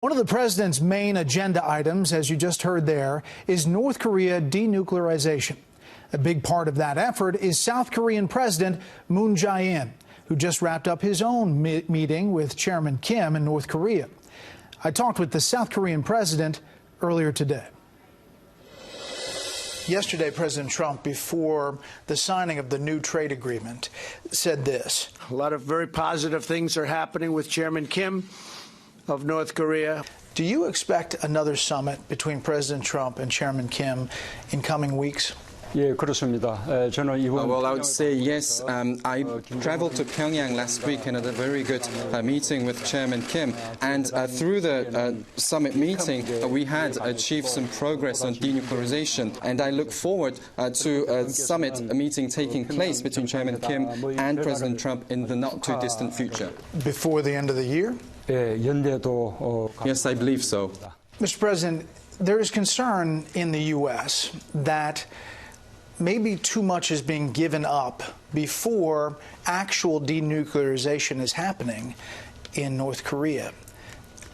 One of the president's main agenda items, as you just heard there, is North Korea denuclearization. A big part of that effort is South Korean President Moon Jae-in, who just wrapped up his own meeting with Chairman Kim in North Korea. I talked with the South Korean president earlier today. Yesterday, President Trump, before the signing of the new trade agreement, said this. A lot of very positive things are happening with Chairman Kim of North Korea. Do you expect another summit between President Trump and Chairman Kim in coming weeks? 예, 그렇습니다. Well, I would say yes. I traveled to Pyongyang last week and had a very good meeting with Chairman Kim. And through the summit meeting, we had achieved some progress on denuclearization. And I look forward to a summit meeting taking place between Chairman Kim and President Trump in the not-too-distant future. Before the end of the year? Yes, I believe so. Mr. President, there is concern in the U.S. that maybe too much is being given up before actual denuclearization is happening in North Korea.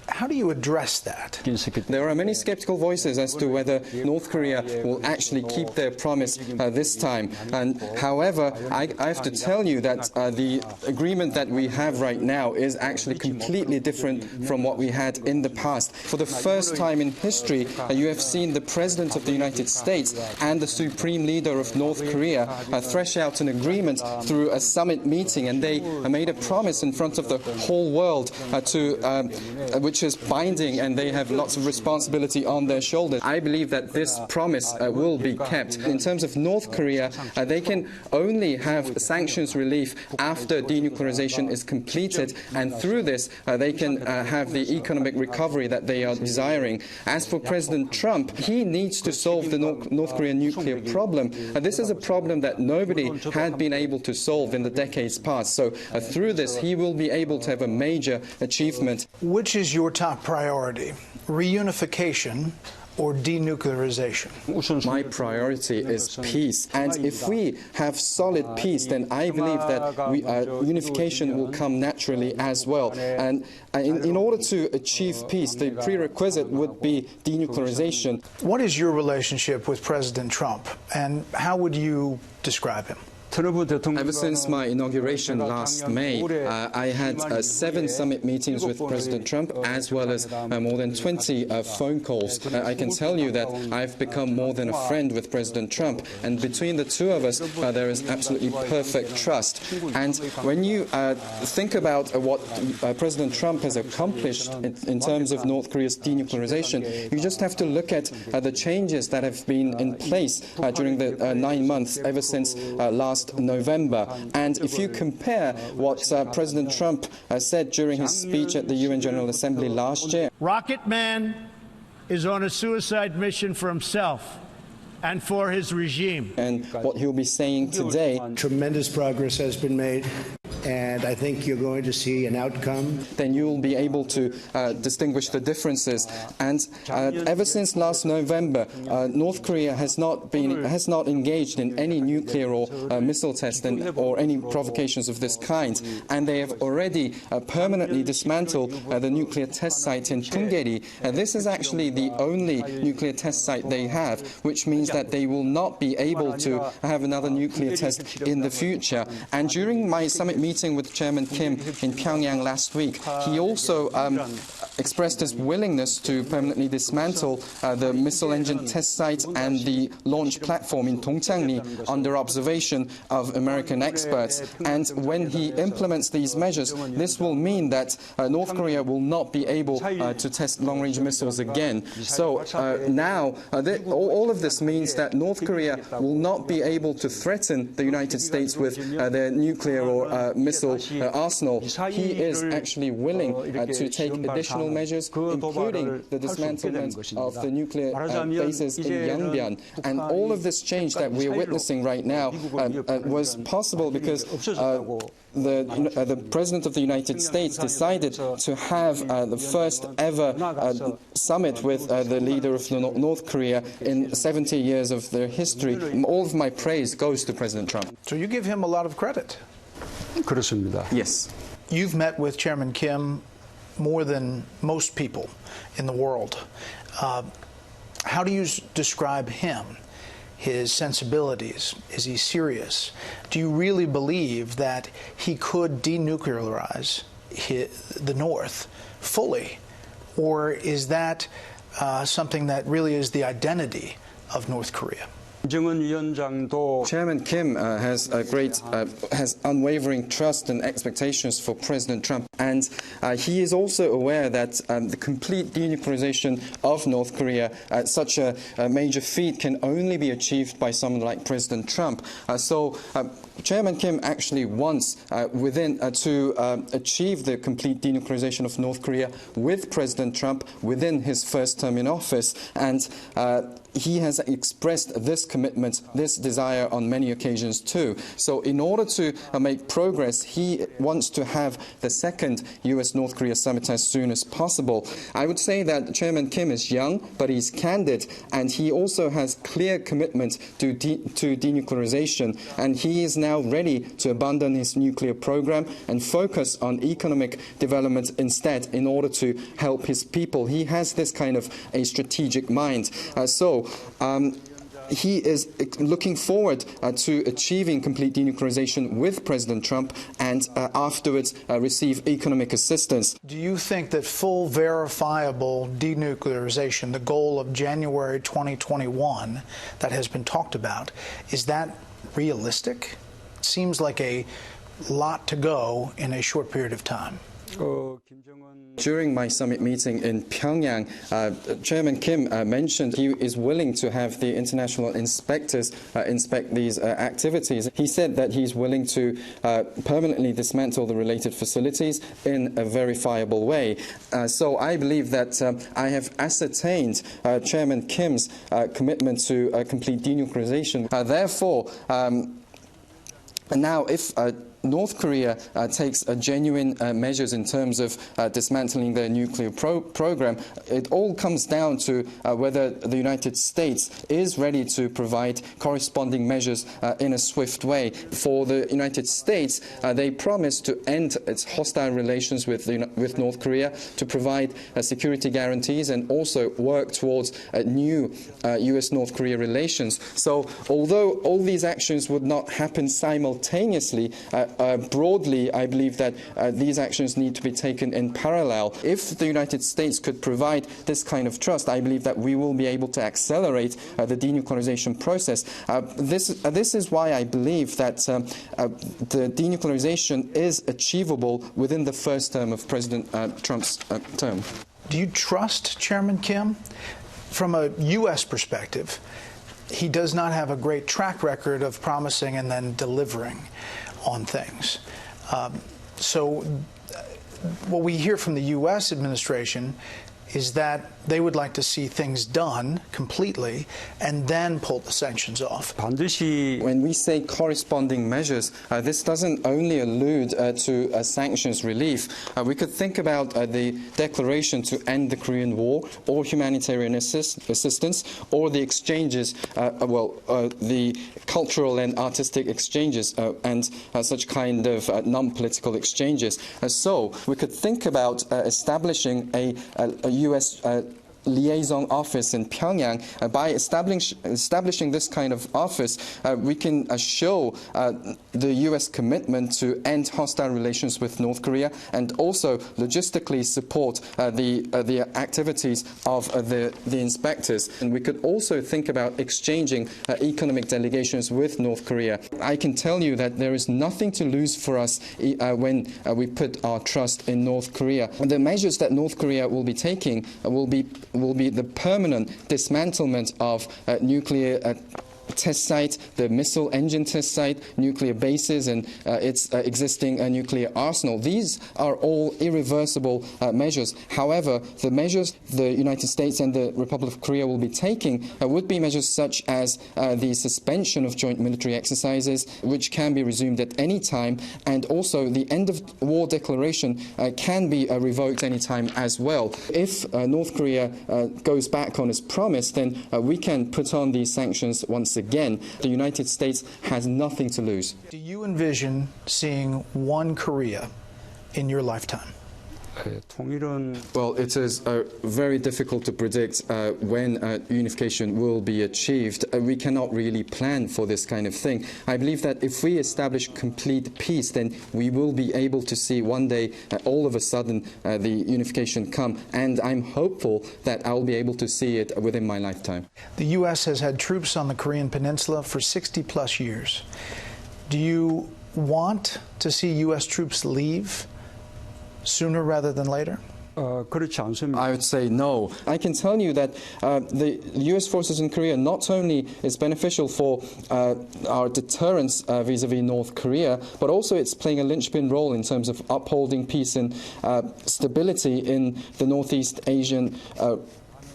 How do you address that? There are many skeptical voices as to whether North Korea will actually keep their promise this time. And however, I have to tell you that the agreement that we have right now is actually completely different from what we had in the past. For the first time in history, you have seen the President of the United States and the Supreme Leader of North Korea thresh out an agreement through a summit meeting, and they made a promise in front of the whole world which is binding, and they have lots of responsibility on their shoulders. I believe that this promise will be kept. In terms of North Korea, they can only have sanctions relief after denuclearization is completed, and through this they can have the economic recovery that they are desiring. As for President Trump, he needs to solve the North Korean nuclear problem. This is a problem that nobody had been able to solve in the decades past. So through this, he will be able to have a major achievement. Which is your top priority, reunification or denuclearization? My priority is peace. And if we have solid peace, then I believe that unification will come naturally as well. And in order to achieve peace, the prerequisite would be denuclearization. What is your relationship with President Trump, and how would you describe him? Ever since my inauguration last May, I had 7 summit meetings with President Trump, as well as more than 20 phone calls. I can tell you that I've become more than a friend with President Trump, and between the two of us, there is absolutely perfect trust. And when you think about what President Trump has accomplished in terms of North Korea's denuclearization, you just have to look at the changes that have been in place during the 9 months ever since last November. And if you compare what President Trump said during his speech at the UN General Assembly last year. Rocket Man is on a suicide mission for himself and for his regime. And what he'll be saying today. Tremendous progress has been made, and I think you're going to see an outcome. Then you will be able to distinguish the differences. And ever since last November, North Korea has not engaged in any nuclear or missile testing or any provocations of this kind. And they have already permanently dismantled the nuclear test site in Punggye-ri. This is actually the only nuclear test site they have, which means that they will not be able to have another nuclear test in the future. And during my summit meeting with Chairman Kim in Pyongyang last week, he also expressed his willingness to permanently dismantle the missile engine test site and the launch platform in Dongchangni under observation of American experts. And when he implements these measures, this will mean that North Korea will not be able to test long-range missiles again. So now all of this means that North Korea will not be able to threaten the United States with their nuclear or missile arsenal. He is actually willing to take additional measures, including the dismantlement of the nuclear bases in Yangbyan. And all of this change that we are witnessing right now was possible because the President of the United States decided to have the first ever summit with the leader of North Korea in 70 years of their history. All of my praise goes to President Trump. So you give him a lot of credit. 그렇습니다. Yes. You've met with Chairman Kim more than most people in the world. How do you describe him? His sensibilities? Is he serious? Do you really believe that he could denuclearize the North fully? Or is that something that really is the identity of North Korea? Chairman Kim has unwavering trust and expectations for President Trump, and he is also aware that the complete denuclearization of North Korea, such a major feat, can only be achieved by someone like President Trump. So Chairman Kim actually wants to achieve the complete denuclearization of North Korea with President Trump within his first term in office, and he has expressed this commitment, this desire on many occasions too. So in order to make progress, he wants to have the second US-North Korea summit as soon as possible. I would say that Chairman Kim is young, but he's candid, and he also has clear commitment to denuclearization, and he is now ready to abandon his nuclear program and focus on economic development instead in order to help his people. He has this kind of a strategic mind. He is looking forward to achieving complete denuclearization with President Trump and afterwards receive economic assistance. Do you think that full verifiable denuclearization, the goal of January 2021 that has been talked about, is that realistic? It seems like a lot to go in a short period of time. During my summit meeting in Pyongyang, Chairman Kim mentioned he is willing to have the international inspectors inspect these activities. He said that he's willing to permanently dismantle the related facilities in a verifiable way. So I believe that I have ascertained Chairman Kim's commitment to complete denuclearization. Therefore, now if North Korea takes genuine measures in terms of dismantling their nuclear program, it all comes down to whether the United States is ready to provide corresponding measures in a swift way. For the United States, they promised to end its hostile relations with North Korea, to provide security guarantees and also work towards new US-North Korea relations. So although all these actions would not happen simultaneously, broadly, I believe that these actions need to be taken in parallel. If the United States could provide this kind of trust, I believe that we will be able to accelerate the denuclearization process. This is why I believe that the denuclearization is achievable within the first term of President Trump's term. Do you trust Chairman Kim? From a U.S. perspective, he does not have a great track record of promising and then delivering on things. So what we hear from the U.S. administration is that they would like to see things done completely and then pull the sanctions off. When we say corresponding measures, this doesn't only allude to sanctions relief. We could think about the declaration to end the Korean War, or humanitarian assistance, or the exchanges, the cultural and artistic exchanges, and such kind of non-political exchanges. So we could think about establishing a U.S. liaison office in Pyongyang. By establishing this kind of office, we can show the U.S. commitment to end hostile relations with North Korea and also logistically support the activities of the inspectors. And we could also think about exchanging economic delegations with North Korea. I can tell you that there is nothing to lose for us when we put our trust in North Korea. And the measures that North Korea will be taking will be the permanent dismantlement of nuclear test site, the missile engine test site, nuclear bases, and its existing nuclear arsenal. These are all irreversible measures. However, the measures the United States and the Republic of Korea will be taking would be measures such as the suspension of joint military exercises, which can be resumed at any time, and also the end of war declaration can be revoked any time as well. If North Korea goes back on its promise, then we can put on these sanctions once again. The United States has nothing to lose. Do you envision seeing one Korea in your lifetime? Well, it is very difficult to predict when unification will be achieved. We cannot really plan for this kind of thing. I believe that if we establish complete peace, then we will be able to see one day, all of a sudden, the unification come. And I'm hopeful that I'll be able to see it within my lifetime. The U.S. has had troops on the Korean Peninsula for 60-plus years. Do you want to see U.S. troops leave sooner rather than later? I would say no. I can tell you that the U.S. forces in Korea not only is beneficial for our deterrence vis-a-vis North Korea, but also it's playing a linchpin role in terms of upholding peace and stability in the Northeast Asian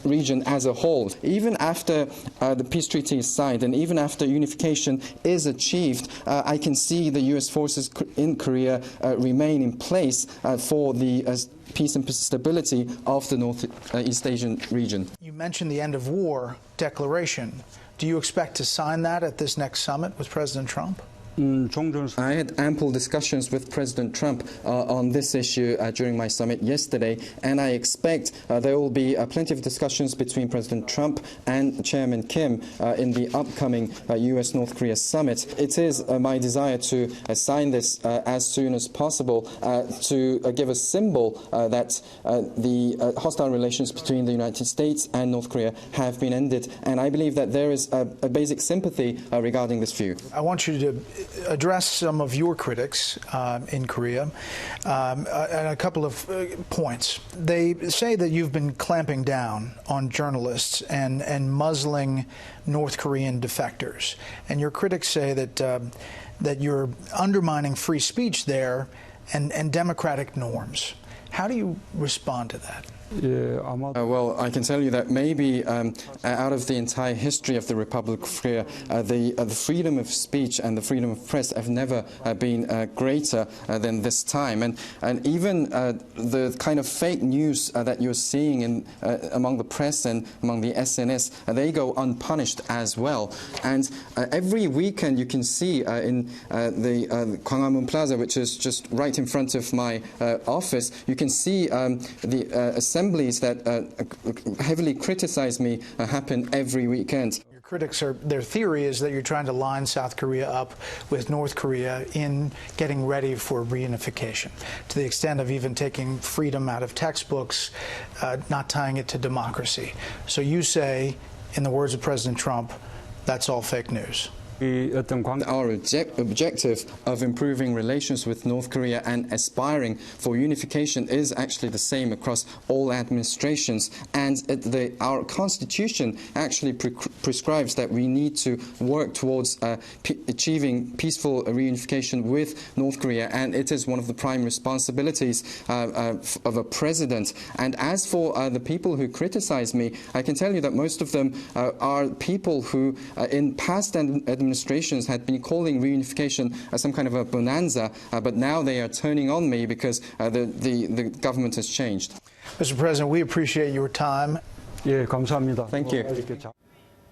region as a whole. Even after the peace treaty is signed and even after unification is achieved, I can see the U.S. forces in Korea remain in place for the peace and stability of the Northeast Asian region. You mentioned the end of war declaration. Do you expect to sign that at this next summit with President Trump? I had ample discussions with President Trump on this issue during my summit yesterday, and I expect there will be plenty of discussions between President Trump and Chairman Kim in the upcoming U.S.-North Korea summit. It is my desire to sign this as soon as possible to give a symbol that the hostile relations between the United States and North Korea have been ended, and I believe that there is a basic sympathy regarding this view. I want you to address some of your critics in Korea and a couple of points. They say that you've been clamping down on journalists and muzzling North Korean defectors. And your critics say that you're undermining free speech there and democratic norms. How do you respond to that? Well, I can tell you that maybe out of the entire history of the Republic of Korea, the freedom of speech and the freedom of press have never been greater than this time. And even the kind of fake news that you're seeing among the press and among the SNS, they go unpunished as well. And every weekend you can see in the Gwanghwamun Plaza, which is just right in front of my office, you can see the assemblies that heavily criticize me happen every weekend. Your critics their theory is that you're trying to line South Korea up with North Korea in getting ready for reunification, to the extent of even taking freedom out of textbooks, not tying it to democracy. So you say, in the words of President Trump, that's all fake news. Our objective of improving relations with North Korea and aspiring for unification is actually the same across all administrations, and our constitution actually prescribes that we need to work towards achieving peaceful reunification with North Korea, and it is one of the prime responsibilities of a president. And as for the people who criticize me, I can tell you that most of them are people who in past administrations had been calling reunification some kind of a bonanza, but now they are turning on me because the government has changed. Mr. President, we appreciate your time. Thank you.